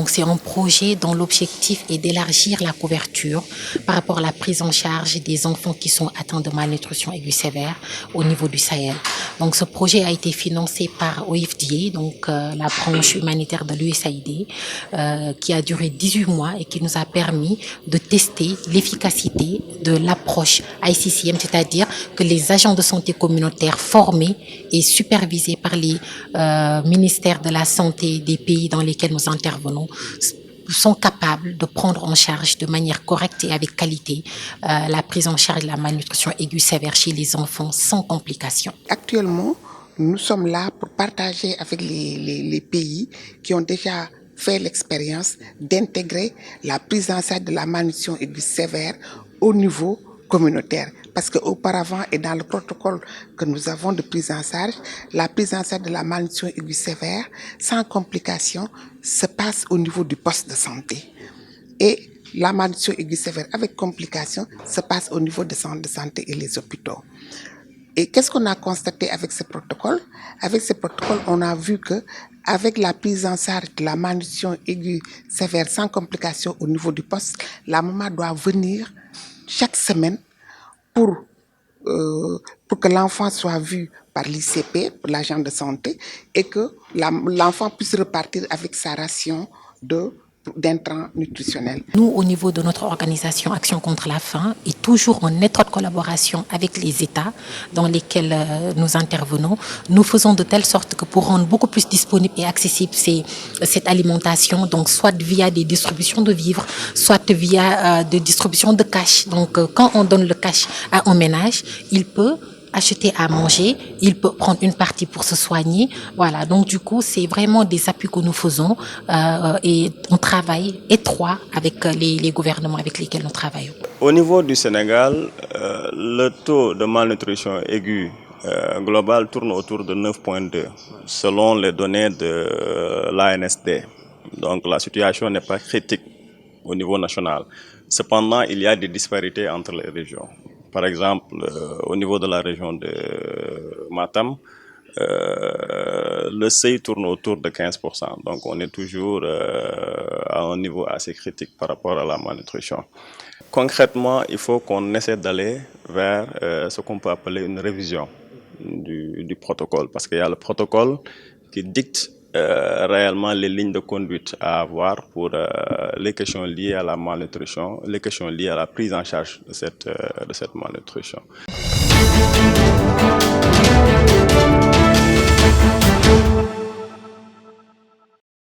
Donc c'est un projet dont l'objectif est d'élargir la couverture par rapport à la prise en charge des enfants qui sont atteints de malnutrition aiguë sévère au niveau du Sahel. Donc ce projet a été financé par OFDA, donc la branche humanitaire de l'USAID, qui a duré 18 mois et qui nous a permis de tester l'efficacité de l'approche ICCM, c'est-à-dire que les agents de santé communautaires formés et supervisés par les ministères de la santé des pays dans lesquels nous intervenons sont capables de prendre en charge de manière correcte et avec qualité la prise en charge de la malnutrition aiguë sévère chez les enfants sans complications. Actuellement, nous sommes là pour partager avec les pays qui ont déjà fait l'expérience d'intégrer la prise en charge de la malnutrition aiguë sévère au niveau communautaire. Parce qu'auparavant, et dans le protocole que nous avons de prise en charge, la prise en charge de la malnutrition aiguë sévère, sans complications, se passe au niveau du poste de santé. Et la malnutrition aiguë sévère avec complications se passe au niveau des centres de santé et les hôpitaux. Et qu'est-ce qu'on a constaté avec ce protocole? Avec ce protocole, on a vu que avec la prise en charge de la malnutrition aiguë sévère sans complications au niveau du poste, la maman doit venir chaque semaine pour que l'enfant soit vu par l'ICP, l'agent de santé, et que l'enfant puisse repartir avec sa ration d'intrants nutritionnels. Nous, au niveau de notre organisation Action contre la faim, et toujours en étroite collaboration avec les États dans lesquels nous intervenons, nous faisons de telle sorte que pour rendre beaucoup plus disponible et accessible cette alimentation, donc soit via des distributions de vivres, soit via des distributions de cash. Donc quand on donne le cash à un ménage, il peut acheter à manger, il peut prendre une partie pour se soigner. Voilà, donc du coup, c'est vraiment des appuis que nous faisons et on travaille étroit avec les gouvernements avec lesquels nous travaillons. Au niveau du Sénégal, le taux de malnutrition aiguë global tourne autour de 9,2 selon les données de l'ANSD. Donc la situation n'est pas critique au niveau national. Cependant, il y a des disparités entre les régions. Par exemple, au niveau de la région de Matam, le seuil tourne autour de 15%. Donc on est toujours à un niveau assez critique par rapport à la malnutrition. Concrètement, il faut qu'on essaie d'aller vers ce qu'on peut appeler une révision du protocole. Parce qu'il y a le protocole qui dicte réellement les lignes de conduite à avoir pour les questions liées à la malnutrition, les questions liées à la prise en charge de cette malnutrition.